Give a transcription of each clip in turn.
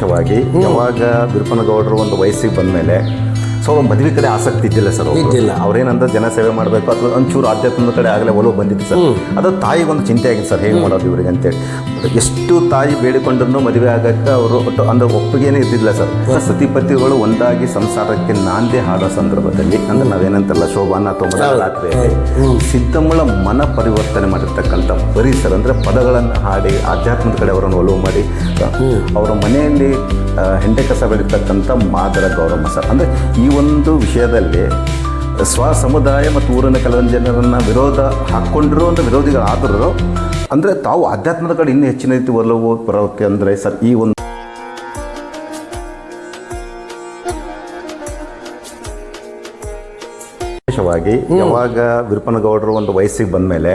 ವಿಶೇಷವಾಗಿ ಯಾವಾಗ ಬಿರುಪನಗೌಡರು ಒಂದು ವಯಸ್ಸಿಗೆ ಬಂದ ಮೇಲೆ ಸೊ ಅವ್ರ ಮದುವೆ ಕಡೆ ಆಸಕ್ತಿ ಇದ್ದಿಲ್ಲ ಸರ್. ಇದ್ದಿಲ್ಲ. ಅವ್ರೇನಂದ್ರೆ ಜನ ಸೇವೆ ಮಾಡಬೇಕು ಅಥವಾ ಒಂಚೂರು ಆಧ್ಯಾತ್ಮದ ಕಡೆ ಆಗಲೇ ಒಲವು ಬಂದಿತ್ತು ಸರ್. ಅದು ತಾಯಿಗೊಂದು ಚಿಂತೆ ಆಗಿತ್ತು ಸರ್, ಹೇಗೆ ಮಾಡೋದು ಇವರಿಗೆ ಅಂತೇಳಿ. ಎಷ್ಟು ತಾಯಿ ಬೇಡಿಕೊಂಡ್ರೂ ಮದುವೆ ಆಗಕ್ಕೆ ಅವರು ಒಟ್ಟು ಅಂದ್ರೆ ಒಪ್ಪಿಗೆನೇ ಇದ್ದಿಲ್ಲ ಸರ್. ಸತಿಪತಿಗಳು ಒಂದಾಗಿ ಸಂಸಾರಕ್ಕೆ ನಾಂದಿ ಹಾಡೋ ಸಂದರ್ಭದಲ್ಲಿ ಅಂದ್ರೆ ನಾವೇನಂತಲ್ಲ ಶೋಭಾನ ಅಥವಾ ರಾತ್ರಿಯಲ್ಲಿ ಸಿದ್ದಮ್ಮಳ ಮನ ಪರಿವರ್ತನೆ ಮಾಡಿರ್ತಕ್ಕಂಥ ಪರಿಸರ ಅಂದರೆ ಪದಗಳನ್ನು ಹಾಡಿ ಆಧ್ಯಾತ್ಮದ ಕಡೆ ಅವರನ್ನು ಒಲವು ಮಾಡಿ ಅವರ ಮನೆಯಲ್ಲಿ ಹೆಂಡೆ ಕಸ ಬೆಳೀತಕ್ಕಂಥ ಮಾದರ ಗೌರಮ್ಮ ಸರ್. ಅಂದರೆ ಈ ಒಂದು ವಿಷಯದಲ್ಲಿ ಸ್ವ ಸಮುದಾಯ ಮತ್ತು ಊರಿನ ಕೆಲವೊಂದು ಜನರನ್ನು ವಿರೋಧ ಹಾಕ್ಕೊಂಡಿರೋ ಅಂತ ವಿರೋಧಿಗಳಾದರೂ ಅಂದರೆ ತಾವು ಆಧ್ಯಾತ್ಮದ ಕಡೆ ಇನ್ನೂ ಹೆಚ್ಚಿನ ರೀತಿ ಒಲವು ಬರೋಕ್ಕೆ ಅಂದರೆ ಸರ್ ಈ ಒಂದು ವಿಶೇಷವಾಗಿ ಯಾವಾಗ ಬಿರುಪನಗೌಡರು ಒಂದು ವಯಸ್ಸಿಗೆ ಬಂದ ಮೇಲೆ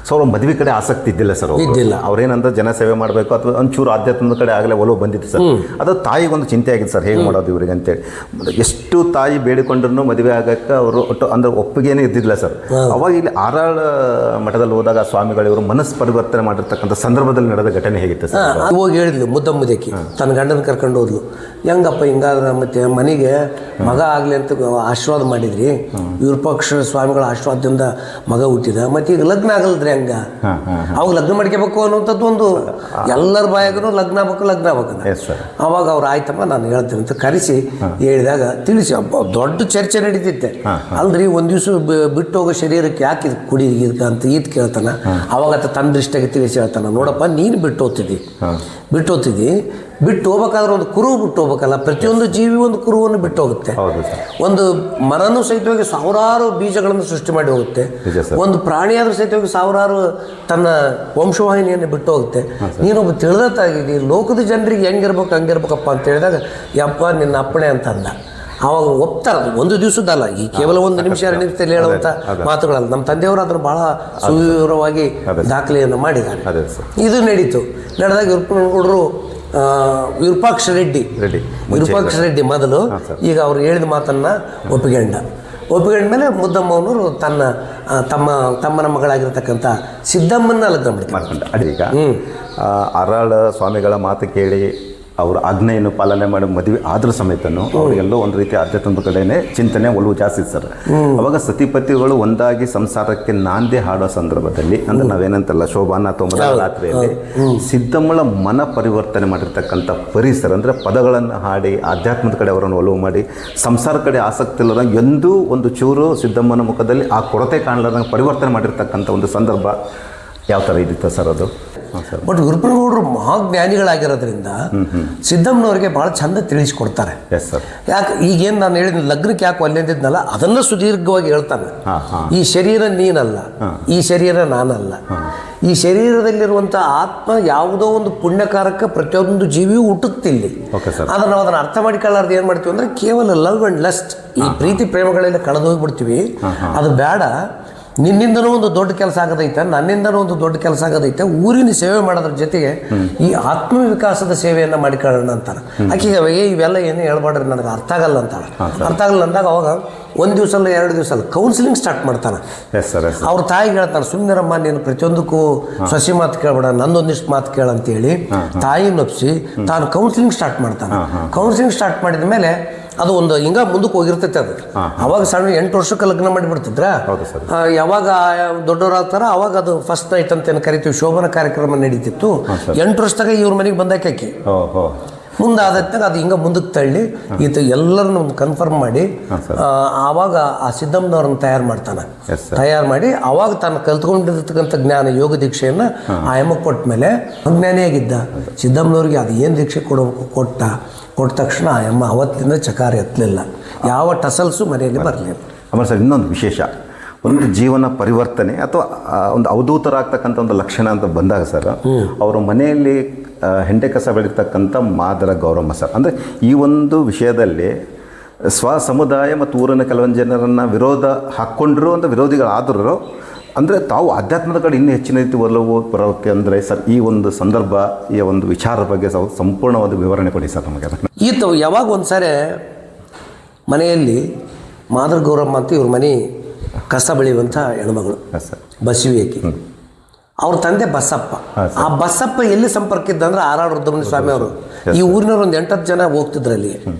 ಸೊ ಅವ್ರ ಮದುವೆ ಕಡೆ ಆಸಕ್ತಿ ಇದ್ದಿಲ್ಲ ಸರ್. ಇದ್ದಿಲ್ಲ. ಅವ್ರೇನಂದ್ರೆ ಜನ ಸೇವೆ ಮಾಡಬೇಕು ಅಥವಾ ಒಂಚೂರು ಆಧ್ಯಾತ್ಮದ ಕಡೆ ಆಗಲೇ ಒಲವು ಬಂದಿತ್ತು ಸರ್. ಅದು ತಾಯಿಗೊಂದು ಚಿಂತೆ ಆಗಿತ್ತು ಸರ್, ಹೇಗೆ ಮಾಡೋದು ಇವರಿಗೆ ಅಂತೇಳಿ. ಎಷ್ಟು ತಾಯಿ ಬೇಡಿಕೊಂಡ್ರೂ ಮದುವೆ ಆಗಕ್ಕೆ ಅವರು ಒಟ್ಟು ಅಂದ್ರೆ ಒಪ್ಪಿಗೆನೇ ಇದ್ದಿಲ್ಲ ಸರ್. ಅವಾಗ ಇಲ್ಲಿ ಆರಾಳ ಮಠದಲ್ಲಿ ಹೋದಾಗ ಸ್ವಾಮಿಗಳು ಇವರು ಮನಸ್ಸು ಪರಿವರ್ತನೆ ಮಾಡಿರ್ತಕ್ಕಂಥ ಸಂದರ್ಭದಲ್ಲಿ ನಡೆದ ಘಟನೆ ಹೇಗಿತ್ತು ಸರ್? ಹೋಗಿ ಹೇಳಿದ್ಲು ಮುದ್ದಮ್ಮುದಕ್ಕಿ ತನ್ನ ಗಂಡನ ಕರ್ಕೊಂಡು ಹೋದ್ಲು. ಹೆಂಗಪ್ಪ ಹಿಂಗಾದ್ರೆ ಮತ್ತೆ ಮನೆಗೆ ಮಗ ಆಗಲಿ ಅಂತ ಆಶೀರ್ವಾದ ಮಾಡಿದ್ರಿ, ವಿರೂಪಾಕ್ಷ ಸ್ವಾಮಿಗಳ ಆಶೀರ್ವಾದದಿಂದ ಮಗ ಹುಟ್ಟಿದ, ಮತ್ತೆ ಈಗ ಲಗ್ನ ಆಗಲ್ದ್ರಿ ಹಂಗ ಅವಾಗ ಲಗ್ನ ಮಾಡ್ಕೋಬೇಕು ಅನ್ನೋಂಥದ್ದು ಒಂದು ಎಲ್ಲರ ಬಾಯಾಗೂ ಲಗ್ನ ಆಗ್ಬೇಕು. ಅವಾಗ ಅವ್ರು ಆಯ್ತಮ್ಮ ನಾನು ಹೇಳ್ತೀನಿ ಅಂತ ಕರೆಸಿ ಹೇಳಿದಾಗ ತಿಳಿಸಿ ದೊಡ್ಡ ಚರ್ಚೆ ನಡೀತಿತ್ತೆ. ಅಲ್ರಿ ಒಂದ್ ದಿವ್ಸ ಬಿಟ್ಟು ಹೋಗೋ ಶರೀರಕ್ಕೆ ಯಾಕೆ ಕುಡಿ ಅಂತ ಈದ್ ಕೇಳ್ತಾನ. ಅವಾಗ ತನ್ನ ದೃಷ್ಟಿಯಾಗಿ ತಿಳಿಸಿ ಹೇಳ್ತಾನ, ನೋಡಪ್ಪ ನೀನು ಬಿಟ್ಟು ಹೋಗ್ತಿದ್ದಿ ಬಿಟ್ಟು ಹೋಗ್ಬೇಕಾದ್ರೆ ಒಂದು ಕುರು ಬಿಟ್ಟು ಹೋಗ್ಬೇಕಲ್ಲ. ಪ್ರತಿಯೊಂದು ಜೀವಿ ಒಂದು ಕುರುವನ್ನು ಬಿಟ್ಟು ಹೋಗುತ್ತೆ. ಒಂದು ಮರನೂ ಸಹಿತವಾಗಿ ಸಾವಿರಾರು ಬೀಜಗಳನ್ನು ಸೃಷ್ಟಿ ಮಾಡಿ ಹೋಗುತ್ತೆ. ಒಂದು ಪ್ರಾಣಿಯಾದ್ರೂ ಸಹಿತವಾಗಿ ಸಾವಿರಾರು ತನ್ನ ವಂಶವಾಹಿನಿಯನ್ನು ಬಿಟ್ಟು ಹೋಗುತ್ತೆ. ನೀನೊಬ್ಬ ತಿಳಿದತ್ತಾಗಿದ್ದಿ, ಲೋಕದ ಜನರಿಗೆ ಹಂಗಿರ್ಬೇಕಪ್ಪ ಅಂತ ಹೇಳಿದಾಗ ಯಪ್ಪ ನಿನ್ನ ಅಪ್ಪಣೆ ಅಂತ ಅಂದ. ಅವಾಗ ಒಪ್ತಾರೆ. ಒಂದು ದಿವಸದಲ್ಲ, ಈ ಕೇವಲ 1 ನಿಮಿಷ 2 ನಿಮಿಷದಲ್ಲಿ ಹೇಳುವಂಥ ಮಾತುಗಳಲ್ಲ. ನಮ್ಮ ತಂದೆಯವರು ಅದನ್ನು ಬಹಳ ಸುವಿವರವಾಗಿ ದಾಖಲೆಯನ್ನು ಮಾಡಿದ್ದಾರೆ. ಇದು ನಡೀತು. ನಡೆದಾಗ ವಿರೂಪನಗೌಡರು ವಿರೂಪಾಕ್ಷ ರೆಡ್ಡಿ ಮೊದಲು ಈಗ ಅವ್ರು ಹೇಳಿದ ಮಾತನ್ನ ಒಪ್ಪಿಕೊಂಡ್ಮೇಲೆ ಮುದ್ದಮ್ಮನವರು ತನ್ನ ತಮ್ಮನ ಮಗಳಾಗಿರ್ತಕ್ಕಂಥ ಸಿದ್ದಮ್ಮನ್ನ ಲಗ್ನ ಮಾಡ್ಕೊಂಡ. ಈಗ ಆರಾಳ ಸ್ವಾಮಿಗಳ ಮಾತು ಕೇಳಿ ಅವರ ಆಜ್ಞೆಯನ್ನು ಪಾಲನೆ ಮಾಡಿ ಮದುವೆ ಆದ್ರ ಸಮೇತನು ಅವರಿಗೆಲ್ಲೋ ಒಂದು ರೀತಿ ಆಧ್ಯಾತ್ಮದ ಕಡೆನೇ ಚಿಂತನೆ ಒಲವು ಜಾಸ್ತಿ ಸರ್. ಅವಾಗ ಸತಿಪತಿಗಳು ಒಂದಾಗಿ ಸಂಸಾರಕ್ಕೆ ನಾಂದಿ ಹಾಡೋ ಸಂದರ್ಭದಲ್ಲಿ ಅಂದ್ರೆ ನಾವೇನಂತಲ್ಲ ಶೋಭಾನ ಅಥವಾ ರಾತ್ರಿಯಲ್ಲಿ ಸಿದ್ದಮ್ಮಳ ಮನ ಪರಿವರ್ತನೆ ಮಾಡಿರ್ತಕ್ಕಂಥ ಪರಿಸರ ಅಂದರೆ ಪದಗಳನ್ನು ಹಾಡಿ ಆಧ್ಯಾತ್ಮದ ಕಡೆ ಅವರನ್ನು ಒಲವು ಮಾಡಿ ಸಂಸಾರ ಕಡೆ ಆಸಕ್ತಿ ಇಲ್ಲದಂಗೆ ಎಂದೂ ಒಂದು ಚೂರು ಸಿದ್ದಮ್ಮನ ಮುಖದಲ್ಲಿ ಆ ಕೊರತೆ ಕಾಣಲಾರ್ದಂಗೆ ಪರಿವರ್ತನೆ ಮಾಡಿರ್ತಕ್ಕಂಥ ಒಂದು ಸಂದರ್ಭ ಯಾವ ಥರ ಇದ್ದಿತ್ತು ಸರ್ ಅದು? ಬಟ್ ವಿರೂಪನಗೌಡರು ಮಹಾಜ್ಞಾನಿಗಳಾಗಿರೋದ್ರಿಂದ ಸಿದ್ದಮ್ಮನವರಿಗೆ ಭಾಳ ಚಂದ ತಿಳಿಸ್ಕೊಡ್ತಾರೆ. ಯಾಕೆ ಈಗೇನು ನಾನು ಹೇಳಿದ ಲಗ್ನಕ್ಕೆ ಯಾಕೆ ಒಲ್ಲೆಂದಿದ್ನಲ್ಲ ಅದನ್ನು ಸುದೀರ್ಘವಾಗಿ ಹೇಳ್ತಾನೆ. ಈ ಶರೀರ ನೀನಲ್ಲ, ಈ ಶರೀರ ನಾನಲ್ಲ, ಈ ಶರೀರದಲ್ಲಿರುವಂಥ ಆತ್ಮ ಯಾವುದೋ ಒಂದು ಪುಣ್ಯಕಾರಕ್ಕೆ ಪ್ರತಿಯೊಂದು ಜೀವಿಯೂ ಹುಟ್ಟುತ್ತಿಲ್ಲಿ. ಅದನ್ನು ನಾವು ಅದನ್ನು ಅರ್ಥ ಮಾಡಿಕೊಳ್ಳಾರ್ದು ಏನು ಮಾಡ್ತೀವಿ ಅಂದರೆ ಕೇವಲ ಲವ್ ಆ್ಯಂಡ್ ಲಸ್ಟ್, ಈ ಪ್ರೀತಿ ಪ್ರೇಮಗಳೆಲ್ಲ ಕಳೆದು ಹೋಗ್ಬಿಡ್ತೀವಿ. ಅದು ಬೇಡ, ನಿನ್ನಿಂದನೂ ಒಂದು ದೊಡ್ಡ ಕೆಲಸ ಆಗೋದೈತೆ, ನನ್ನಿಂದನೂ ಒಂದು ದೊಡ್ಡ ಕೆಲಸ ಆಗೋದೈತೆ, ಊರಿನ ಸೇವೆ ಮಾಡೋದ್ರ ಜೊತೆಗೆ ಈ ಆತ್ಮವಿಕಾಸದ ಸೇವೆಯನ್ನು ಮಾಡಿಕೊಳ್ಳೋಣ ಅಂತಾರೆ. ಆಕೆಗೆ ಇವೆಲ್ಲ ಏನು ಹೇಳ್ಬಾಡ್ರಿ ನನಗೆ ಅರ್ಥ ಆಗಲ್ಲ ಅಂತಾಳೆ. ಅರ್ಥ ಆಗಲ್ಲ ಅಂದಾಗ ಅವಾಗ 1 ದಿವಸ ಅಲ್ಲ 2 ದಿವಸ ಅಲ್ಲ ಕೌನ್ಸಿಲಿಂಗ್ ಸ್ಟಾರ್ಟ್ ಮಾಡ್ತಾನೆ. ಅವ್ರ ತಾಯಿಗೆ ಹೇಳ್ತಾನೆ, ಸುಮ್ಮನಿರಮ್ಮ ನೀನು ಪ್ರತಿಯೊಂದಕ್ಕೂ ಸಸಿ ಮಾತು ಕೇಳಬೇಡ, ನಂದೊಂದಿಷ್ಟು ಮಾತು ಕೇಳಂತೇಳಿ ತಾಯಿ ನೊಪ್ಸಿ ತಾನು ಕೌನ್ಸಿಲಿಂಗ್ ಸ್ಟಾರ್ಟ್ ಮಾಡ್ತಾನೆ. ಕೌನ್ಸಿಲಿಂಗ್ ಸ್ಟಾರ್ಟ್ ಮಾಡಿದ ಮೇಲೆ ಅದು ಒಂದು ಹಿಂಗ ಮುಂದಕ್ಕೆ ಹೋಗಿರ್ತೈತೆ. ಅದು ಅವಾಗ ಸಣ್ಣ 8 ವರ್ಷಕ್ಕೆ ಲಗ್ನ ಮಾಡಿಬಿಡ್ತಿದ್ರ. ಯಾವಾಗ ದೊಡ್ಡವರಾಗ್ತಾರ ಅವಾಗ ಅದು ಫಸ್ಟ್ ನೈಟ್ ಅಂತ ಏನು ಕರಿತೀವಿ, ಶೋಭನ ಕಾರ್ಯಕ್ರಮ ನಡೀತಿತ್ತು. 8 ವರ್ಷದಾಗ ಇವ್ರ ಮನೆಗೆ ಬಂದಾಕಿ ಮುಂದೆ ಆದತ್ತಾಗ ಅದು ಹಿಂಗೆ ಮುಂದಕ್ಕೆ ತಳ್ಳಿ ಈತ ಎಲ್ಲರನ್ನ ಒಂದು ಕನ್ಫರ್ಮ್ ಮಾಡಿ ಆವಾಗ ಆ ಸಿದ್ದಮ್ಮನವ್ರನ್ನ ತಯಾರು ಮಾಡಿ ಅವಾಗ ತಾನು ಕಲ್ತ್ಕೊಂಡಿರ್ತಕ್ಕಂಥ ಜ್ಞಾನ ಯೋಗ ದೀಕ್ಷೆಯನ್ನು ಆ ಎಮ್ಮ ಕೊಟ್ಟ ಮೇಲೆ ಅಜ್ಞಾನಿಯಾಗಿದ್ದ ಸಿದ್ದಮ್ಮನವ್ರಿಗೆ ಅದು ಏನು ದೀಕ್ಷೆ ಕೊಟ್ಟ ತಕ್ಷಣ ಆ ಎಮ್ಮ ಅವತ್ತಿಂದ ಚಕಾರ ಎತ್ತಲಿಲ್ಲ, ಯಾವ ಟಸಲ್ಸು ಮನೆಯಲ್ಲಿ ಬರಲಿಲ್ಲ. ಆಮೇಲೆ ಸರ್ ಇನ್ನೊಂದು ವಿಶೇಷ, ಒಂದು ಜೀವನ ಪರಿವರ್ತನೆ ಅಥವಾ ಒಂದು ಅವಧೂತರಾಗ್ತಕ್ಕಂಥ ಒಂದು ಲಕ್ಷಣ ಅಂತ ಬಂದಾಗ ಸರ್, ಅವರ ಮನೆಯಲ್ಲಿ ಹೆಂಡೆ ಕಸ ಬೆಳೀತಕ್ಕಂಥ ಮಾದರ ಗೌರಮ್ಮ ಸರ್. ಅಂದರೆ ಈ ಒಂದು ವಿಷಯದಲ್ಲಿ ಸ್ವ ಸಮುದಾಯ ಮತ್ತು ಊರಿನ ಕೆಲವೊಂದು ಜನರನ್ನು ವಿರೋಧ ಹಾಕ್ಕೊಂಡಿರೋ ಅಂತ ವಿರೋಧಿಗಳಾದರೂ ಅಂದರೆ ತಾವು ಆಧ್ಯಾತ್ಮದ ಕಡೆ ಇನ್ನೂ ಹೆಚ್ಚಿನ ರೀತಿ ಒಲವು ಬರೋಕ್ಕೆ ಅಂದರೆ ಸರ್ ಈ ಒಂದು ಸಂದರ್ಭ, ಈ ಒಂದು ವಿಚಾರದ ಬಗ್ಗೆ ಸಂಪೂರ್ಣವಾದ ವಿವರಣೆ ಕೊಡಿ ಸರ್ ನಮಗೆ. ಈತ ಯಾವಾಗ ಒಂದು ಸಾರಿ ಮನೆಯಲ್ಲಿ ಮಾದರ ಗೌರಮ್ಮ ಅಂತ ಇವ್ರ ಮನೆ ಕಸ ಬೆಳೆಯುವಂಥ ಹೆಣ್ಮಗಳು ಬಸವಿಯಕಿ, ಅವ್ರ ತಂದೆ ಬಸಪ್ಪ. ಆ ಬಸಪ್ಪ ಎಲ್ಲಿ ಸಂಪರ್ಕ ಇದ್ದಂದ್ರೆ ಆರಾಳ ರುದ್ರಮುನಿ ಸ್ವಾಮಿ ಅವರು ಈ ಊರಿನವ್ರು ಒಂದು 8-10 ಜನ ಹೋಗ್ತಿದ್ರು ಅಲ್ಲಿ,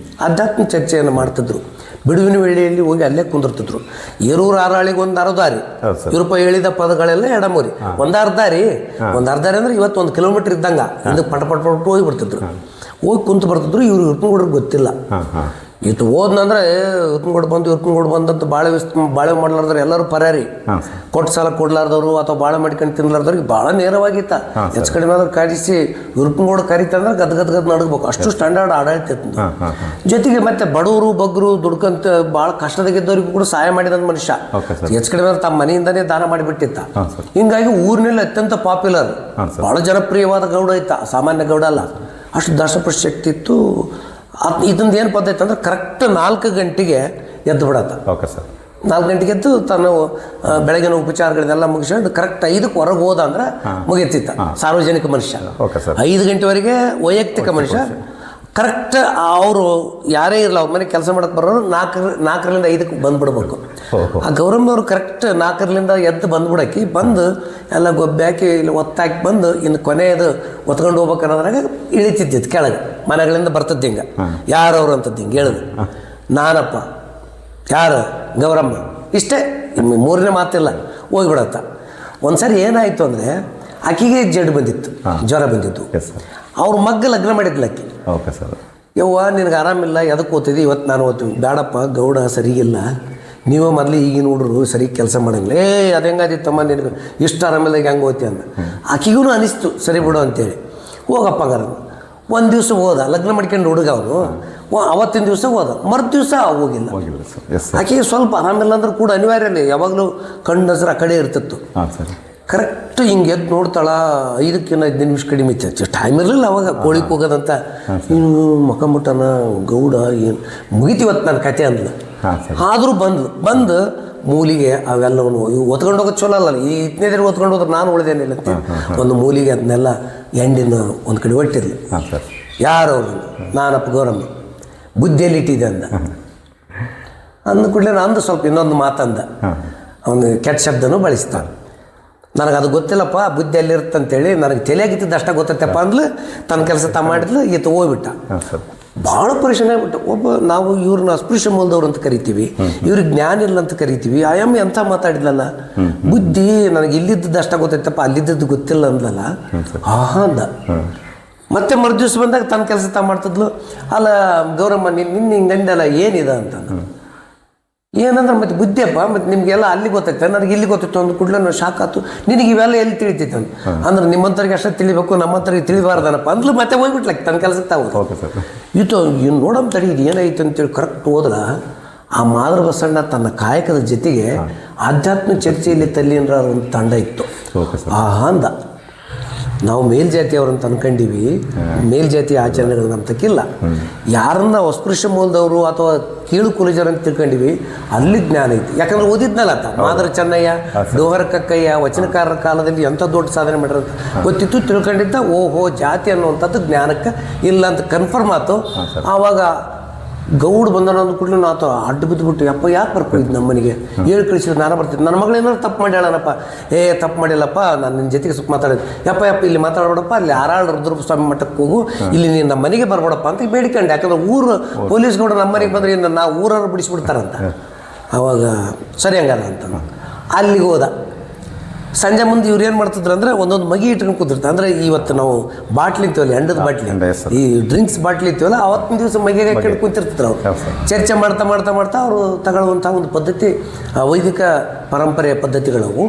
ಆಧ್ಯಾತ್ಮ ಚರ್ಚೆಯನ್ನು ಮಾಡ್ತಿದ್ರು. ಬಿಡುವಿನ ವೇಳೆಯಲ್ಲಿ ಹೋಗಿ ಅಲ್ಲೇ ಕುಂದಿರ್ತಿದ್ರು. ಏರೂರು ಆರಾಳಿಗೆ ಒಂದು ಅರ್ಧಾರಿ, ಇವ್ರಪ್ಪ ಹೇಳಿದ ಪದಗಳೆಲ್ಲ ಎಡಮೂರಿ, ಒಂದು ಅರ್ಧಾರಿ ಅಂದ್ರೆ ಇವತ್ತು 1 ಕಿಲೋಮೀಟರ್ ಇದ್ದಂಗ ಇದಕ್ಕೆ ಪಟ ಪಟ ಪಟ ಹೋಗಿ ಬಿಡ್ತಿದ್ರು. ಹೋಗಿ ಕುಂತು ಬರ್ತಿದ್ರು. ಇವ್ರು ಇರ್ಕೊಂಡ್ರಿಗೆ ಗೊತ್ತಿಲ್ಲ. ಇತ್ತು ಹೋದ್ನಂದ್ರೆ ಇರ್ಕೊಂಡ್ ಬಂದಂತ ಬಾಳೆ ಮಾಡ್ಲಾರ್ದ್ರೆ ಎಲ್ಲರೂ ಪರ್ಯಾರಿ, ಕೊಟ್ಟು ಸಾಲ ಕೊಡ್ಲಾರ್ದವ್ರು ಅಥವಾ ಬಾಳೆ ಮಾಡ್ಕೊಂಡು ತಿನ್ಲಾರ್ದವ್ರಿಗೆ ಭಾಳ ನೇರವಾಗಿತ್ತ. ಹೆಚ್ಚು ಕಡಿಮೆ ಆದ್ರೆ ಕಾಡಿಸಿ ಇರ್ಕೊಂಡ್ ಕರಿತಂದ್ರೆ ಗದ್ ನಡಗಬೇಕು. ಅಷ್ಟು ಸ್ಟ್ಯಾಂಡರ್ಡ್ ಆಡಳಿತ ಇತ್ತು. ಜೊತೆಗೆ ಮತ್ತೆ ಬಡವರು ಬಗ್ಗರು ದುಡ್ಕಂತ ಭಾಳ ಕಷ್ಟದಾಗಿದ್ದವ್ರಿಗೂ ಕೂಡ ಸಹಾಯ ಮಾಡಿದಂತ ಮನುಷ್ಯ. ಹೆಚ್ಚು ಕಡಿಮೆ ಆದ್ರೆ ತಮ್ಮ ಮನೆಯಿಂದನೇ ದಾನ ಮಾಡಿಬಿಟ್ಟಿತ್ತ. ಹಿಂಗಾಗಿ ಊರಿನಲ್ಲಿ ಅತ್ಯಂತ ಪಾಪ್ಯುಲರ್, ಭಾಳ ಜನಪ್ರಿಯವಾದ ಗೌಡ ಇತ್ತ. ಸಾಮಾನ್ಯ ಗೌಡ ಅಲ್ಲ, ಅಷ್ಟು ದಶಪಶಕ್ತಿ ಇತ್ತು. ಇದೊಂದು ಏನು ಪದ್ಧತಿ ಅಂದ್ರೆ ಕರೆಕ್ಟ್ 4 ಗಂಟೆಗೆ ಎದ್ದು ಬಿಡತ್ತ. 4 ಗಂಟೆಗೆ ಎದ್ದು ತಾನು ಬೆಳಗಿನ ಉಪಚಾರಗಳನ್ನೆಲ್ಲ ಮುಗಿಸ್ಕೊಂಡು ಕರೆಕ್ಟ್ 5ಕ್ಕೆ ಹೊರಗೆ ಹೋದ ಅಂದ್ರೆ ಮುಗಿತಿತ್ತ. ಸಾರ್ವಜನಿಕ ಮನುಷ್ಯ. 5 ಗಂಟೆವರೆಗೆ ವೈಯಕ್ತಿಕ ಮನುಷ್ಯ. ಕರೆಕ್ಟ್ ಅವರು ಯಾರೇ ಇರಲ್ಲ, ಅವ್ರ ಮನೆ ಕೆಲಸ ಮಾಡಕ್ಕೆ ಬರೋರು 4ರಿಂದ 5ಕ್ಕೆ ಬಂದ್ಬಿಡ್ಬೇಕು. ಆ ಗೌರಮ್ಮನವ್ರು ಕರೆಕ್ಟ್ 4ರಿಂದ ಎದ್ದು ಬಂದ್ಬಿಡಕ್ಕೆ ಬಂದು ಎಲ್ಲ ಗೊಬ್ಬೆ ಹಾಕಿ ಇಲ್ಲಿ ಒತ್ತಾಕಿ ಬಂದು ಇನ್ನು ಕೊನೆಯದು ಒತ್ಕೊಂಡು ಹೋಗ್ಬೇಕು ಅನ್ನೋದ್ರಾಗ ಇಳಿತಿದ್ದಿತ್ತು ಕೆಳಗೆ. ಮನೆಗಳಿಂದ ಬರ್ತದ್ದು ಹಿಂಗೆ, ಯಾರವ್ರು ಅಂತದ್ದು ಹಿಂಗೆ ಹೇಳಿದ್ರು. ನಾನಪ್ಪ, ಯಾರು ಗೌರಮ್ಮ, ಇಷ್ಟೇ, 3ನೇ ಮಾತಿಲ್ಲ, ಹೋಗಿಬಿಡತ್ತ. ಒಂದ್ಸರಿ ಏನಾಯಿತು ಅಂದರೆ ಆಕೆಗೆ ಜಡ್ ಬಂದಿತ್ತು, ಜ್ವರ ಬಂದಿತ್ತು. ಅವ್ರ ಮಗ್ಗ ಲಗ್ನ ಮಾಡಿದ್ಲ ಆಕೆ. ಯವ್ವ ನಿನಗೆ ಆರಾಮಿಲ್ಲ, ಎದಕ್ಕೆ ಓದ್ತಿದ್ದಿ? ಇವತ್ತು ನಾನು ಓದ್ತೀವಿ. ಬೇಡಪ್ಪ, ಗೌಡ ಸರಿಗಿಲ್ಲ, ನೀವೇ ಮೊದಲು ಈಗಿನ ಹುಡ್ರು ಸರಿ ಕೆಲಸ ಮಾಡಂಗಿಲ್ಲ. ಅದು ಹೆಂಗಾದಿತ್ತಮ್ಮ ನಿನಗೆ ಇಷ್ಟು ಆರಾಮಿಲ್ದಾಗ ಹೆಂಗೆ ಓದ್ತಿ ಅಂದ. ಆಕೆಗೂ ಅನಿಸ್ತು ಸರಿ ಬಿಡು ಅಂತೇಳಿ. ಹೋಗಪ್ಪ ಹಂಗಾರ ಒಂದು ದಿವಸ ಹೋದ, ಲಗ್ನ ಮಾಡ್ಕೊಂಡು ಹುಡುಗ ಅವನು. ಅವತ್ತಿನ ದಿವಸ ಹೋದ, ಮರು ದಿವಸ ಹೋಗಿಲ್ಲ. ಆಕೆಗೆ ಸ್ವಲ್ಪ ಆರಾಮಿಲ್ಲ ಅಂದ್ರೆ ಕೂಡ ಅನಿವಾರ್ಯ ಇಲ್ಲ, ಯಾವಾಗಲೂ ಕಣ್ಣು ನಜರ ಆ ಕಡೆ ಇರ್ತಿತ್ತು. ಕರೆಕ್ಟ್ ಹಿಂಗೆ ಎದ್ದು ನೋಡ್ತಾಳ, 5ಕ್ಕಿಂತ 15 ನಿಮಿಷ ಕಡಿಮೆ ಇತ್ತು. ಟೈಮ್ ಇರಲಿಲ್ಲ ಅವಾಗ ಕೋಳಿಗೆ ಹೋಗೋದಂತ. ನೀನು ಮಕ್ಕಂಬಿಟ್ಟನ ಗೌಡ, ಏನು ಮುಗಿತೀವತ್ತು ನನ್ನ ಕತೆ ಅಂದ್ಲು. ಆದರೂ ಬಂದು ಮೂಲಿಗೆ ಅವೆಲ್ಲವನ್ನು ಇವು ಒತ್ಕೊಂಡು ಹೋಗೋದು ಚಲೋ ಅಲ್ಲ. ಈ ಇತ್ತನೇದ್ರೆ ಒತ್ಕೊಂಡು ಹೋದ್ರೆ ನಾನು ಉಳಿದೇನಿಲ್ಲ ಅಂತ ಒಂದು ಮೂಲಿಗೆ ಅದನ್ನೆಲ್ಲ ಎಂಡಿನ ಒಂದು ಕಡೆ ಒಟ್ಟಿರಲಿ. ಯಾರು ಅವರು? ನಾನಪ್ಪ ಗೌರಮ್ಮ. ಬುದ್ಧಿಯಲ್ಲಿ ಇಟ್ಟಿದೆ ಅಂದ. ಅಂದ ಕೂಡಲೇ ನಂದು ಸ್ವಲ್ಪ ಇನ್ನೊಂದು ಮಾತಂದ, ಅವನು ಕೆಟ್ಟ ಶಬ್ದನೂ ಬಳಸ್ತಾನೆ. ನನಗೆ ಅದು ಗೊತ್ತಿಲ್ಲಪ್ಪ, ಬುದ್ಧಿ ಎಲ್ಲಿರುತ್ತಂತೇಳಿ ನನಗೆ ತಲೆಯಾಗಿತ್ತಿದ್ದು ಅಷ್ಟ ಗೊತ್ತೈತಪ್ಪ ಅಂದ್ಲು. ತನ್ನ ಕೆಲಸ ತ ಮಾಡಿದ್ಲು, ಈತ ಹೋಗ್ಬಿಟ್ಟ. ಭಾಳ ಪರಿಶ್ರಮ ಆಗ್ಬಿಟ್ಟು. ನಾವು ಇವ್ರನ್ನ ಅಸ್ಪೃಶ್ಯ ಮೂಲದವ್ರು ಅಂತ ಕರಿತೀವಿ, ಇವ್ರಿಗೆ ಜ್ಞಾನ ಇಲ್ಲ ಅಂತ ಕರಿತೀವಿ. ಆಯಮ್ಮ ಎಂಥ ಮಾತಾಡಿದ್ಲಲ್ಲ, ಬುದ್ಧಿ ನನಗೆ ಇಲ್ಲಿದ್ದದ್ದು ಅಷ್ಟ ಗೊತ್ತೈತಪ್ಪ, ಅಲ್ಲಿದ್ದದ್ದು ಗೊತ್ತಿಲ್ಲ ಅಂದ್ಲಲ್ಲ. ಅಂದ. ಮತ್ತೆ ಮರು ದಿವಸ ಬಂದಾಗ ತನ್ನ ಕೆಲಸ ತ ಮಾಡ್ತಿದ್ಲು. ಅಲ್ಲ ಗೌರಮ್ಮ, ನಿನ್ನ ಹಿಂಗಂದಲ್ಲ, ಏನಿದೆ ಅಂತ. ಏನಂದ್ರೆ ಮತ್ತೆ ಬುದ್ಧಿಯಪ್ಪ, ಮತ್ತು ನಿಮಗೆಲ್ಲ ಅಲ್ಲಿ ಗೊತ್ತೈತೆ, ನನಗೆ ಇಲ್ಲಿ ಗೊತ್ತಿತ್ತು ಅಂದ ಕೂಡಲೇ ನಾನು ಶಾಕ್ ಆಯ್ತು. ನಿನಗೆ ಇವೆಲ್ಲ ಎಲ್ಲಿ ತಿಳಿತೈತೆ ಅಂದ್ರೆ ನಿಮ್ಮಂಥವ್ರಿಗೆ ಅಷ್ಟೇ ತಿಳಿಬೇಕು, ನಮ್ಮಂಥವ್ರಿಗೆ ತಿಳಿಬಾರ್ದನಪ್ಪ ಅಂದ್ಲು. ಮತ್ತೆ ಹೋಗ್ಬಿಟ್ಲಕ್ಕೆ ತನ್ನ ಕೆಲಸಕ್ಕೆ ತಾವು ಇತ್ತು. ಇನ್ನು ನೋಡಮ್ಮ ತಡಿ, ಇದು ಏನಾಯ್ತು ಅಂತೇಳಿ ಕರೆಕ್ಟ್ ಹೋದ್ರ ಆ ಮಾದ್ರ ಬಸಣ್ಣ ತನ್ನ ಕಾಯಕದ ಜೊತೆಗೆ ಆಧ್ಯಾತ್ಮ ಚರ್ಚೆಯಲ್ಲಿ ತಲ್ಲಿನ್ರ ಒಂದು ತಂಡ ಇತ್ತು. ಅಂದ, ನಾವು ಮೇಲ್ಜಾತಿಯವ್ರಂತ ಅನ್ಕೊಂಡಿವಿ, ಮೇಲ್ಜಾತಿ ಆಚರಣೆಗಳನ್ನ ಅಂತಕ್ಕಿಲ್ಲ. ಯಾರನ್ನ ಅಸ್ಪೃಶ್ಯ ಮೂಲದವರು ಅಥವಾ ಕೀಳು ಕುಲಜರು ಅಂತ ತಿಳ್ಕೊಂಡಿವಿ, ಅಲ್ಲಿ ಜ್ಞಾನ ಐತಿ. ಯಾಕಂದ್ರೆ ಓದಿದ್ನಲ್ಲ ಆತ, ಮಾದರ ಚೆನ್ನಯ್ಯ, ಡೋಹರ ಕಕ್ಕಯ್ಯ, ವಚನಕಾರರ ಕಾಲದಲ್ಲಿ ಎಂಥ ದೊಡ್ಡ ಸಾಧನೆ ಮಾಡಿರೋದು ಗೊತ್ತಿತ್ತು, ತಿಳ್ಕೊಂಡಿದ್ದ. ಓಹೋ, ಜಾತಿ ಅನ್ನುವಂಥದ್ದು ಜ್ಞಾನಕ್ಕೆ ಇಲ್ಲ ಅಂತ ಕನ್ಫರ್ಮ್ ಆಯ್ತು. ಆವಾಗ ಗೌಡ್ ಬಂದನ ಅಂದ ಕೂಡಲೇ ನಾತು ಅಡ್ಡು ಬಿದ್ದುಬಿಟ್ಟು, ಯಪ್ಪ ಯಾಕೆ ಬರ್ಕೊಂಡಿದ್ದು ನಮ್ಮ ಮನೆಗೆ? ಹೇಳಿ ಕಳಿಸಿದ್ರೆ ನಾನು ಬರ್ತಿದ್ದೆ. ನನ್ನ ಮಗಳೇನಾದ್ರು ತಪ್ಪು ಮಾಡ್ಯಾಳನಪ್ಪ. ತಪ್ಪು ಮಾಡಿಲ್ಲಪ್ಪ, ನಾನು ನಿನ್ನ ಜೊತೆಗೆ ಸ್ವಲ್ಪ ಮಾತಾಡಿದೆ. ಯಪ್ಪ ಇಲ್ಲಿ ಮಾತಾಡ್ಬೇಡಪ್ಪ, ಅಲ್ಲಿ ಆರಾಳ ರುದ್ರ ಸ್ವಾಮಿ ಮಠಕ್ಕೆ ಹೋಗು, ಇಲ್ಲಿ ನೀನು ನಮ್ಮ ಮನೆಗೆ ಬರ್ಬೇಡಪ್ಪ ಅಂತ ಬೇಡಿಕೊಂಡೆ. ಯಾಕಂದ್ರೆ ಊರು ಪೊಲೀಸ್ಗಳು ನಮ್ಮ ಮನೆಗೆ ಬಂದ್ರೆ ಇನ್ನು ನಾವು ಊರವ್ರು ಬಿಡಿಸ್ಬಿಡ್ತಾರಂತ. ಆವಾಗ ಸರಿ ಹಂಗಲ್ಲ ಅಂತ ಅಲ್ಲಿಗೆ ಹೋದ. ಸಂಜೆ ಮುಂದೆ ಇವ್ರು ಏನು ಮಾಡ್ತಿದ್ರು ಅಂದರೆ ಒಂದೊಂದು ಮಗಿ ಇಟ್ಕೊಂಡು ಕೂತಿರ್ತಾರೆ. ಅಂದರೆ ಇವತ್ತು ನಾವು ಬಾಟ್ಲಿ ಇರ್ತೀವಲ್ಲ, ಎಂಡದ ಬಾಟ್ಲಿ, ಈ ಡ್ರಿಂಕ್ಸ್ ಬಾಟ್ಲಿ ಇರ್ತೀವಲ್ಲ, ಅವತ್ತಿನ ದಿವಸ ಮಗಿಗೆ ಹಾಕೊಂಡು ಕೂತಿರ್ತಿದ್ರು ಅವ್ರು. ಚರ್ಚೆ ಮಾಡ್ತಾ ಅವರು ತಗೊಳ್ಳುವಂಥ ಒಂದು ಪದ್ಧತಿ, ವೈದಿಕ ಪರಂಪರೆಯ ಪದ್ಧತಿಗಳವು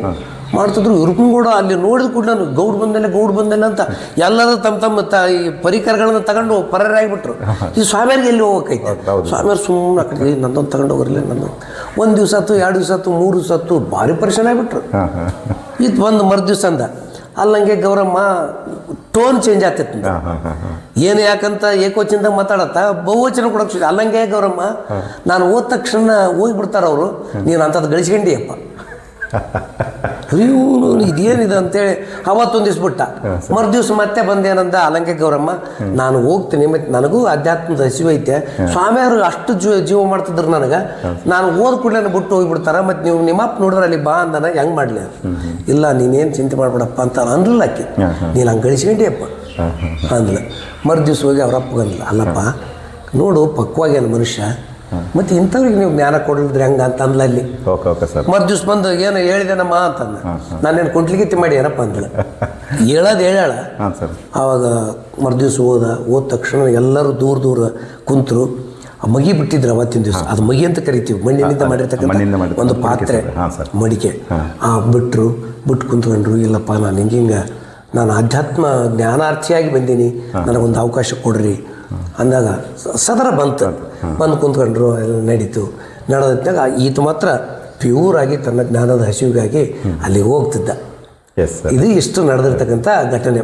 ಮಾಡ್ತಿದ್ರು. ಇವ್ರಿಗೂ ಕೂಡ ಅಲ್ಲಿ ನೋಡಿದ ಕೂಡ ನಾನು ಗೌಡ್ ಬಂದಿಲ್ಲ ಅಂತ ಎಲ್ಲರೂ ತಮ್ಮ ಈ ಪರಿಕರಗಳನ್ನ ತಗೊಂಡು ಪರಾರಾಗಿಬಿಟ್ರು. ಈ ಸ್ವಾಮಿಯರಿಗೆ ಎಲ್ಲಿ ಹೋಗೋಕೈತೆ? ಸ್ವಾಮಿಯವ್ರು ಸುಮ್ಮನೆ ಕಡೆ ನಂದೊಂದು ತಗೊಂಡು ಹೋಗಿರಲಿಲ್ಲ. ನಂದು 1 ದಿವಸ ಆಯ್ತು, 2 ದಿವಸ ಆಯ್ತು, 3 ದಿವಸ ಆಯ್ತು, ಭಾರಿ ಪರಿಶ್ರಮ ಆಗಿಬಿಟ್ರು. ಇದು ಒಂದು ಮರು ದಿವಸ ಅಂದ. ಅಲ್ಲಂಗೆ ಗೌರಮ್ಮ ಟೋನ್ ಚೇಂಜ್ ಆಗ್ತಿತ್ತು. ಏನು ಯಾಕಂತ ಏಕೋಚನದಾಗ ಮಾತಾಡತ್ತ, ಬಹುವಚನ ಕೊಡೋಕೆ ಅಲ್ಲಂಗೆ ಗೌರಮ್ಮ, ನಾನು ಹೋದ ತಕ್ಷಣ ಹೋಗಿಬಿಡ್ತಾರ ಅವರು, ನೀನು ಅಂಥದ್ದು ಗಳಿಸ್ಕೊಂಡಿಯಪ್ಪ. ಅಯ್ಯೋ ಇದೇನಿದೆ ಅಂತೇಳಿ ಅವತ್ತೊಂದು ದಿವ್ಸ ಬಿಟ್ಟ. ಮರು ದಿವ್ಸ ಮತ್ತೆ ಬಂದೇನಂದ, ಅಲ್ಲಂಗೆ ಗೌರಮ್ಮ, ನಾನು ಹೋಗ್ತೀನಿ, ಮತ್ತು ನನಗೂ ಅಧ್ಯಾತ್ಮದ ಹಸಿವು ಐತೆ. ಸ್ವಾಮಿಯವರು ಅಷ್ಟು ಜೀವ ಮಾಡ್ತಿದ್ರು ನನಗೆ, ನಾನು ಓದ್ ಕೂಡಲೇ ಬಿಟ್ಟು ಹೋಗಿಬಿಡ್ತಾರ, ಮತ್ತು ನೀವು ನಿಮ್ಮಪ್ಪ ನೋಡಿದ್ರೆ ಅಲ್ಲಿ ಬಾ ಅಂದನ, ಹೆಂಗೆ ಮಾಡಲಿ? ಇಲ್ಲ ನೀನೇನು ಚಿಂತೆ ಮಾಡ್ಬೇಡಪ್ಪ ಅಂತ ಅನ್ಲಿಲ್ಲ ಆಕೆ. ನೀನು ಹಂಗೆ ಗಳಿಸ್ಕೊಂಡಿಯಪ್ಪ. ಅಂದ್ಲು. ಮರು ದಿವ್ಸ ಹೋಗಿ ಅವ್ರ ಅಪ್ಪಗಂದ್ಲು, ಅಲ್ಲಪ್ಪ ನೋಡು ಪಕ್ವಾಗ್ಯಾನ ಮನುಷ್ಯ, ಮತ್ತು ಇಂಥವ್ರಿಗೆ ನೀವು ಜ್ಞಾನ ಕೊಡಲಿದ್ರೆ ಹೆಂಗೆ ಅಂತ ಅಂದ್ಲ ಅಲ್ಲಿ. Okay sir. ಮರು ದಿವ್ಸ ಬಂದು ಏನು ಹೇಳಿದೆನಮ್ಮ ಅಂತಂದ. ನಾನೇನು ಕುಂಟ್ಲಿಗಿತ್ತಿ ಮಾಡಿ ಏನಪ್ಪ ಅಂದಳು. ಹೇಳಾಳ. ಆವಾಗ ಮರು ದಿವ್ಸ ಹೋದ ತಕ್ಷಣ ಎಲ್ಲರೂ ದೂರ ಕುಂತರು. ಮಗಿ ಬಿಟ್ಟಿದ್ರು ಅವತ್ತಿನ ದಿವಸ. ಅದು ಮಗಿ ಅಂತ ಕರಿತೀವಿ, ಮಣ್ಣಿನಿಂದ ಮಾಡಿರ್ತಕ್ಕಂಥ ಒಂದು ಪಾತ್ರೆ, ಮಡಿಕೆ. ಬಿಟ್ಟು ಕುಂತ್ಕೊಂಡ್ರು. ಇಲ್ಲಪ್ಪ ನಾನು ಹಿಂಗೆ ನಾನು ಆಧ್ಯಾತ್ಮ ಜ್ಞಾನಾರ್ಥಿಯಾಗಿ ಬಂದೀನಿ, ನನಗೊಂದು ಅವಕಾಶ ಕೊಡ್ರಿ ಅಂದಾಗ ಸದರ ಬಂದು ಕುಂತ್ಕೊಂಡ್ರು. ಎಲ್ಲ ನಡೀತು. ನಡೆದಾಗ ಈತ ಮಾತ್ರ ಪ್ಯೂರಾಗಿ ತನ್ನ ಜ್ಞಾನದ ಹಸಿವಿಗಾಗಿ ಅಲ್ಲಿಗೆ ಹೋಗ್ತಿದ್ದ. ಇದು ಇಷ್ಟು ನಡೆದಿರ್ತಕ್ಕಂಥ ಘಟನೆ.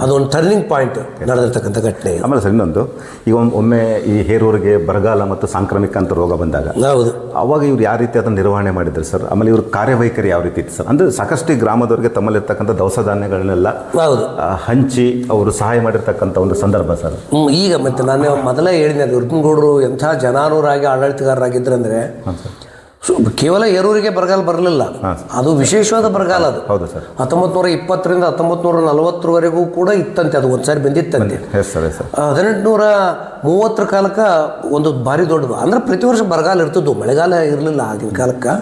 ಅದೊಂದು ಟರ್ನಿಂಗ್ ಪಾಯಿಂಟ್ ನಡೆದಿರ್ತಕ್ಕಂಥ ಘಟನೆ. ಆಮೇಲೆ ಸರ್ ಇನ್ನೊಂದು, ಈಗ ಒಮ್ಮೆ ಈ ಹೇರೂರಿಗೆ ಬರಗಾಲ ಮತ್ತು ಸಾಂಕ್ರಾಮಿಕ ಅಂತ ರೋಗ ಬಂದಾಗ, ಹೌದು, ಅವಾಗ ಇವ್ರು ಯಾವ ರೀತಿ ಅದನ್ನು ನಿರ್ವಹಣೆ ಮಾಡಿದ್ರು ಸರ್? ಆಮೇಲೆ ಇವ್ರ ಕಾರ್ಯವೈಖರಿ ಯಾವ ರೀತಿ ಇತ್ತು ಸರ್? ಅಂದರೆ ಸಾಕಷ್ಟು ಈ ಗ್ರಾಮದವ್ರಿಗೆ ತಮ್ಮಲ್ಲಿರ್ತಕ್ಕಂಥ ದವಸ ಧಾನ್ಯಗಳನ್ನೆಲ್ಲ ಹೌದು ಹಂಚಿ ಅವರು ಸಹಾಯ ಮಾಡಿರ್ತಕ್ಕಂಥ ಒಂದು ಸಂದರ್ಭ ಸರ್. ಈಗ ಮತ್ತೆ ನಾನು ಮೊದಲೇ ಹೇಳಿದೆ, ಉರ್ಪನಗೌಡರು ಎಂಥ ಜನಾನುರಾಗಿ ಆಡಳಿತಗಾರರಾಗಿದ್ರಂದ್ರೆ ಕೇವಲ ಹೇರೂರಿಗೆ ಬರಗಾಲ ಬರಲಿಲ್ಲ, ಅದು ವಿಶೇಷವಾದ ಬರಗಾಲ. ಅದು ಹೌದು ಸರ್. 1920ರಿಂದ 1940ರವರೆಗೂ ಕೂಡ ಇತ್ತಂತೆ. ಅದು ಒಂದ್ಸಾರಿ ಬಂದಿತ್ತಂತೆ. 1830 ಕಾಲಕ್ಕೆ ಒಂದು ಭಾರಿ ದೊಡ್ಡದು. ಅಂದ್ರೆ ಪ್ರತಿ ವರ್ಷ ಬರಗಾಲ ಇರ್ತಿದ್ವು, ಮಳೆಗಾಲ ಇರಲಿಲ್ಲ ಆಗಿನ ಕಾಲಕ್ಕೆ.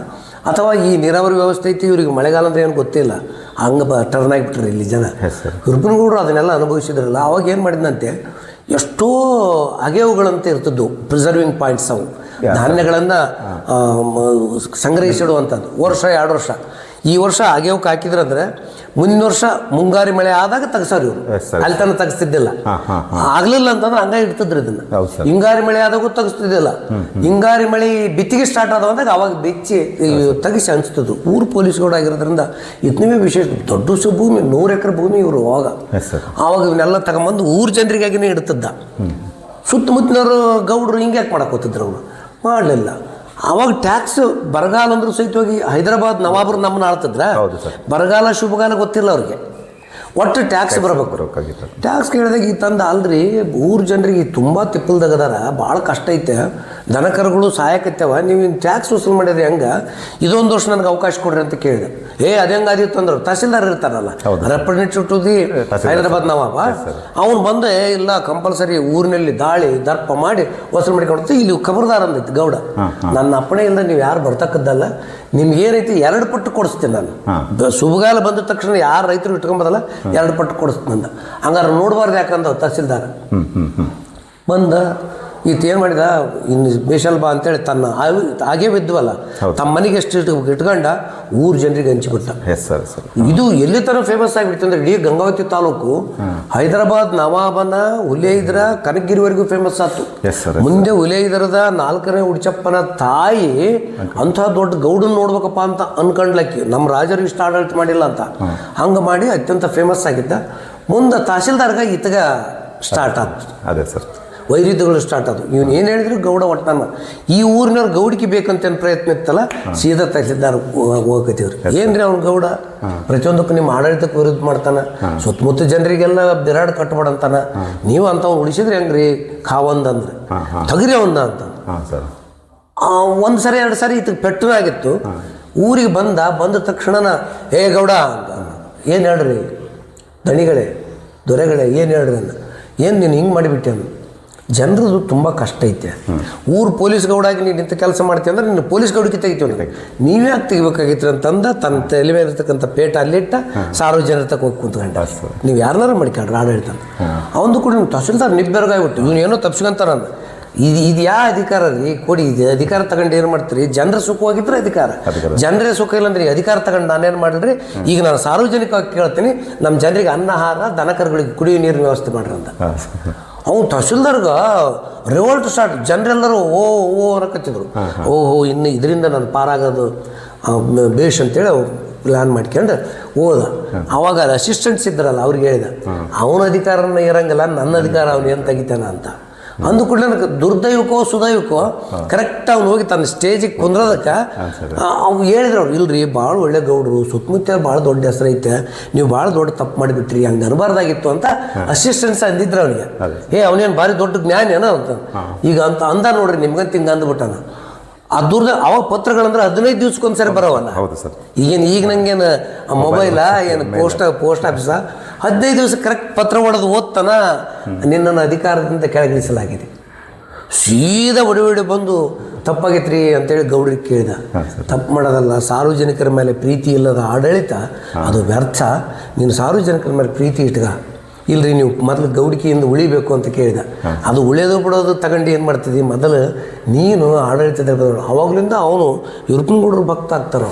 ಅಥವಾ ಈ ನೀರಾವರಿ ವ್ಯವಸ್ಥೆ ಐತಿ, ಇವ್ರಿಗೆ ಮಳೆಗಾಲ ಅಂದ್ರೆ ಏನು ಗೊತ್ತಿಲ್ಲ, ಹಂಗೆ ಟರ್ನ್ ಆಗಿಬಿಟ್ರೆ ಇಲ್ಲಿ ಜನ. ಉರ್ಪನಗೌಡರು ಅದನ್ನೆಲ್ಲ ಅನುಭವಿಸಿದ್ರಲ್ಲ. ಅವಾಗ ಏನು ಮಾಡಿದಂತೆ, ಎಷ್ಟೋ ಅಗೆವುಗಳಂತೆ ಇರ್ತಿದ್ವು, ಪ್ರಿಸರ್ವಿಂಗ್ ಪಾಯಿಂಟ್ಸ್. ಅವು ಧಾನ್ಯಗಳನ್ನು ಸಂಗ್ರಹಿಸಿಡುವಂಥದ್ದು. ವರ್ಷ 2 ವರ್ಷ. ಈ ವರ್ಷ ಅಗೆವಕ್ಕೆ ಹಾಕಿದ್ರಂದ್ರೆ ಮುಂದಿನ ವರ್ಷ ಮುಂಗಾರಿ ಮಳೆ ಆದಾಗ ತೆಗ್ಸೋರು ಇವರು. ಅಲ್ಲಿ ತನಕ ತೆಗಿಸ್ತಿದ್ದಿಲ್ಲ. ಆಗ್ಲಿಲ್ಲ ಅಂತಂದ್ರೆ ಹಂಗ ಇಡ್ತಿದ್ರು ಇದನ್ನ. ಹಿಂಗಾರಿ ಮಳೆ ಆದಾಗೂ ತೆಗಿಸ್ತಿದ್ದಿಲ್ಲ. ಹಿಂಗಾರಿ ಮಳೆ ಬಿತ್ತಿಗೆ ಸ್ಟಾರ್ಟ್ ಆದವಾಗ ಅವಾಗ ಬೆಚ್ಚಿ ತೆಗಿಸಿ ಅನಿಸ್ತಿದ್ರು. ಊರು ಪೊಲೀಸ್ಗಳು ಆಗಿರೋದ್ರಿಂದ ಇದನ್ನೇ ವಿಶೇಷ. ದೊಡ್ಡ ಭೂಮಿ, 100 ಎಕರೆ ಭೂಮಿ ಇವರು. ಅವಾಗ ಇವನ್ನೆಲ್ಲ ತಗೊಂಬಂದು ಊರ ಜನರಿಗಾಗಿನೇ ಇಡ್ತಿದ್ದ. ಸುತ್ತಮುತ್ತಲವರು ಗೌಡ್ರು ಹಿಂಗೆ ಯಾಕೆ ಮಾಡಕೋತಿದ್ರು? ಅವರು ಮಾಡಲಿಲ್ಲ. ಅವಾಗ ಟ್ಯಾಕ್ಸ್ ಬರಗಾಲ ಅಂದ್ರೂ ಸಹಿತವಾಗಿ ಹೈದರಾಬಾದ್ ನವಾಬರು ನಮ್ಮನ್ನ ಆಳ್ತಿದ್ರ. ಬರಗಾಲ ಶುಭಗಾಲ ಗೊತ್ತಿಲ್ಲ ಅವ್ರಿಗೆ. ಒಟ್ಟು ಟ್ಯಾಕ್ಸ್ ಬರಬೇಕು. ಟ್ಯಾಕ್ಸ್ ಕೇಳಿದಾಗ ಈ ತಂದ ಅಲ್ರಿ, ಊರ ಜನರಿಗೆ ತುಂಬ ತಿಪ್ಪಲ್ದಾಗದಾರ, ಭಾಳ ಕಷ್ಟ ಐತೆ, ದನಕರುಗಳು ಸಾಯಕತ್ತವ, ನೀವು ಟ್ಯಾಕ್ಸ್ ವಸೂಲು ಮಾಡಿದ್ರೆ ಹೆಂಗೆ? ಇದೊಂದು ವರ್ಷ ನನಗೆ ಅವಕಾಶ ಕೊಡ್ರಿ ಅಂತ ಕೇಳಿದೆ. ಅದು ಹೆಂಗೆ ಆದಿತ್ತು ಅಂದ್ರೆ ತಹಸೀಲ್ದಾರ್ ಇರ್ತಾರಲ್ಲ, ರೆಪ್ರೆಸೆಂಟೇಟಿವ್ ಟು ದಿ ಹೈದರಾಬಾದ್ ನವಾಬ, ಅವ್ನು ಬಂದು ಇಲ್ಲ ಕಂಪಲ್ಸರಿ ಊರಿನಲ್ಲಿ ದಾಳಿ ದರ್ಪ ಮಾಡಿ ವಸೂಲು ಮಾಡಿಕೊಡ್ತೀವಿ. ಇಲ್ಲಿ ಖಬರ್ದಾರ್ ಅಂದೈತಿ ಗೌಡ, ನನ್ನ ಅಪ್ಪಣೆಯಿಂದ ನೀವು ಯಾರು ಬರ್ತಕ್ಕದ್ದಲ್ಲ, ನಿಮ್ಗೆ ಏನೈತಿ 2 ಪಟ್ಟು ಕೊಡಿಸ್ತೀನಿ ನಾನು. ಶುಭಗಾಲ ಬಂದ ತಕ್ಷಣ ಯಾರು ರೈತರು ಇಟ್ಕೊಂಬೋದಲ್ಲ 2 ಪಟ್ಟು ಕೊಡಿಸ್ತೀನಿ ಅಂದ. ಹಂಗಾರೆ ನೋಡ್ಬಾರ್ದು ಯಾಕಂದ ತಹಸೀಲ್ದಾರ ಬಂದ. ಈತ ಏನು ಮಾಡಿದ, ಇನ್ನು ಬೇಷಲ್ ಬಾ ಅಂತೇಳಿ ತನ್ನ ಹಾಗೇ ಬಿದ್ವಲ್ಲ ತಮ್ಮ ಮನೆಗೆ ಎಷ್ಟು ಇಟ್ಕೊಂಡ ಊರು ಜನರಿಗೆ ಹಂಚಿಬಿಟ್ಟ. ಇದು ಎಲ್ಲಿ ತನಕ ಫೇಮಸ್ ಆಗಿಬಿಡ್ತು ಅಂದ್ರೆ ಇಡೀ ಗಂಗಾವತಿ ತಾಲೂಕು ಹೈದರಾಬಾದ್ ನವಾಬನ ಹುಲಿಯೈದರ ಕನಕಗಿರಿವರೆಗೂ ಫೇಮಸ್ ಆಯ್ತು. ಮುಂದೆ ಹುಲಿಯೈದರದ 4ನೇ ಉಡ್ಚಪ್ಪನ ತಾಯಿ ಅಂಥ ದೊಡ್ಡ ಗೌಡನ್ ನೋಡ್ಬೇಕಪ್ಪ ಅಂತ ಅನ್ಕೊಂಡ್ಲಕ್ಕಿ, ನಮ್ಮ ರಾಜರು ಇಷ್ಟ ಆಡಳಿತ ಮಾಡಿಲ್ಲ ಅಂತ ಹಂಗೆ ಮಾಡಿ ಅತ್ಯಂತ ಫೇಮಸ್ ಆಗಿದ್ದ. ಮುಂದೆ ತಹಸೀಲ್ದಾರ್ಗ ಈತಗ ಸ್ಟಾರ್ಟ್ ಆಯ್ತು. ಅದೇ ಸರ್, ವೈರುಧ್ಯಗಳು ಸ್ಟಾರ್ಟ್ ಆದವು. ಇವನು ಏನು ಹೇಳಿದ್ರು ಗೌಡ ಒಟ್ಟಾನ ಈ ಊರಿನವ್ರು ಗೌಡಿಕೆ ಬೇಕಂತ ಏನು ಪ್ರಯತ್ನ ಇತ್ತಲ್ಲ, ಸೀದಾ ತಹಸೀಲ್ದಾರ್ ಹೋಗಕತ್ತಿವ್ರು. ಏನ್ರಿ ಅವ್ನು ಗೌಡ ಪ್ರತಿಯೊಂದಕ್ಕೂ ನಿಮ್ಮ ಆಡಳಿತಕ್ಕೆ ವಿರುದ್ಧ ಮಾಡ್ತಾನೆ, ಸುತ್ತಮುತ್ತ ಜನರಿಗೆಲ್ಲ ಬಿರಾಡ್ ಕಟ್ಬೇಡಂತಾನ, ನೀವು ಅಂತ ಅವ್ನು ಉಳಿಸಿದ್ರಿ ಹೆಂಗ್ರಿ ಖಾವಂದಂದ್ರೆ ತಗರಿ ಅವನ್ನ ಅಂತ. 1 ಸರಿ 2 ಸರಿ ಇದಕ್ಕೆ ಪೆಟ್ಟು ಆಗಿತ್ತು. ಊರಿಗೆ ಬಂದ ತಕ್ಷಣ ಹೇ ಗೌಡ ಏನು ಹೇಳ್ರಿ ದಣಿಗಳೇ ದೊರೆಗಳೇ ಏನು ಹೇಳ್ರಿ ಅಂದ. ಏನು ನೀನು ಹಿಂಗೆ ಮಾಡಿಬಿಟ್ಟೆ ಅಂದ. ಜನರದು ತುಂಬ ಕಷ್ಟ ಐತೆ. ಊರು ಪೊಲೀಸ್ ಗೌಡಾಗಿ ನೀನು ಇಂಥ ಕೆಲಸ ಮಾಡ್ತೀವಿ ಅಂದ್ರೆ ನೀನು ಪೊಲೀಸ್ ಗೌಡಿಗೆ ತೆಗಿತೀವಿ, ನೀವೇ ಯಾಕೆ ತೆಗಿಬೇಕಾಗಿತ್ತು ಅಂತಂದ. ತನ್ನ ತಲೆ ಮೇಲೆ ಇರ್ತಕ್ಕಂಥ ಪೇಟ ಅಲ್ಲಿಟ್ಟ ಸಾರ್ವಜನಿಕ ತಕ್ಕ ಹೋಗಿ ಕುಂತ್ಕೊಂಡ. ನೀವು ಯಾರನ್ನಾರು ಮಾಡ್ಕೊಂಡ್ರೆ ಆಡಳಿತ ಅವಂದು ಕೂಡ ನೀವು ತಹಸೀಲ್ದಾರ್ ನಿಬ್ಬೆರಗಾಗ್ಬಿಟ್ಟು ಇವನು ಏನೋ ತಪ್ಸ್ಕೊಂತಾರ. ಇದು ಯಾವ ಅಧಿಕಾರ ರೀ ಕೊಡಿ? ಇದು ಅಧಿಕಾರ ತಗೊಂಡು ಏನು ಮಾಡ್ತೀರಿ? ಜನರ ಸುಖವಾಗಿದ್ರೆ ಅಧಿಕಾರ, ಜನರೇ ಸುಖ ಇಲ್ಲ ಅಂದ್ರೆ ಅಧಿಕಾರ ತಗೊಂಡು ನಾನೇನು ಮಾಡಿದ್ರಿ? ಈಗ ನಾನು ಸಾರ್ವಜನಿಕವಾಗಿ ಕೇಳ್ತೀನಿ, ನಮ್ಮ ಜನರಿಗೆ ಅನ್ನಹಾರ ದನಕರುಗಳಿಗೆ ಕುಡಿಯೋ ನೀರಿನ ವ್ಯವಸ್ಥೆ ಮಾಡ್ರಿ ಅಂತ. ಅವ್ನು ತಹಸೀಲ್ದಾರ್ಗ ರಿವೋಲ್ಟ್ ಸ್ಟಾರ್ಟ್. ಜನರೆಲ್ಲರೂ ಓ ಅನ್ನಕತ್ತಿದ್ರು. ಓಹೋ ಇನ್ನು ಇದರಿಂದ ನಾನು ಪಾರಾಗೋದು ಬೇಷ್ ಅಂತೇಳಿ ಪ್ಲ್ಯಾನ್ ಮಾಡ್ಕೊಂಡು ಹೋದ. ಅವಾಗ ಅಸಿಸ್ಟೆಂಟ್ಸ್ ಇದ್ರಲ್ಲ ಅವ್ರಿಗೆ ಹೇಳಿದ, ಅವನ ಅಧಿಕಾರನ ಇರಂಗಿಲ್ಲ, ನನ್ನ ಅಧಿಕಾರ ಅವ್ನು ಏನು ತೆಗಿತಾನ ಅಂತ. ಅಂದು ಕೂಡ ನನಗೆ ದುರ್ದೈವಕ್ಕೋ ಸುದೈವಕ್ಕೋ ಕರೆಕ್ಟ್ ಅವ್ನು ಹೋಗಿ ತನ್ನ ಸ್ಟೇಜಿಗೆ ಕುಂದ್ರೋದಕ್ಕೆ ಅವ್ರು ಹೇಳಿದ್ರು. ಅವ್ರು ಇಲ್ರಿ ಭಾಳ ಒಳ್ಳೆ ಗೌಡ್ರು, ಸುತ್ತಮುತ್ತ ಭಾಳ ದೊಡ್ಡ ಹೆಸರು ಐತೆ, ನೀವು ಭಾಳ ದೊಡ್ಡ ತಪ್ಪು ಮಾಡಿಬಿಟ್ರಿ, ಹಂಗೆ ಅನ್ಬಾರ್ದಾಗಿತ್ತು ಅಂತ ಅಸಿಸ್ಟೆಂಟ್ಸ್ ಅಂದಿದ್ರು ಅವನಿಗೆ. ಅವನೇನು ಭಾರಿ ದೊಡ್ಡ ಜ್ಞಾನ ಏನೋ ಅಂತ. ಈಗ ಅಂತ ಅಂದ ನೋಡ್ರಿ ನಿಮ್ಗಂತ ಹಿಂಗೆ ಅಂದ್ಬಿಟ್ಟಾನ. ಅದ್ರದ ಅವಾಗ ಪತ್ರಗಳಂದ್ರೆ 15 ದಿವ್ಸಕ್ಕೊಂದ್ಸರಿ ಬರೋವಲ್ಲ. ಈಗ ನಂಗೇನು ಮೊಬೈಲ ಏನು ಪೋಸ್ಟ್ ಆಫೀಸ 15 ದಿವಸ ಕರೆಕ್ಟ್ ಪತ್ರ ಹೊಡೆದು ಓದ್ತಾನ ನಿನ್ನನ್ನು ಅಧಿಕಾರದಿಂದ ಕೆಳಗಿಳಿಸಲಾಗಿದೆ. ಸೀದಾ ಒಡಿ ಬಂದು ತಪ್ಪಾಗೈತ್ರಿ ಅಂತೇಳಿ ಗೌಡ್ರಿಗೆ ಕೇಳಿದ. ತಪ್ಪು ಮಾಡೋದಲ್ಲ, ಸಾರ್ವಜನಿಕರ ಮೇಲೆ ಪ್ರೀತಿ ಇಲ್ಲದ ಆಡಳಿತ ಅದು ವ್ಯರ್ಥ, ನೀನು ಸಾರ್ವಜನಿಕರ ಮೇಲೆ ಪ್ರೀತಿ ಇಟ್ಗ. ಇಲ್ರಿ ನೀವು ಮೊದಲು ಗೌಡಿಕೆಯಿಂದ ಉಳಿಬೇಕು ಅಂತ ಕೇಳಿದ. ಅದು ಉಳಿಯೋದು ಬಿಡೋದು ತಗೊಂಡು ಏನು ಮಾಡ್ತಿದ್ದಿ, ಮೊದಲು ನೀನು ಆಡಳಿತದ ಅವಾಗಲಿಂದ ಅವನು ಯುರೋಪಿನ ಗೌಡರು ಭಕ್ತ ಆಗ್ತಾರ.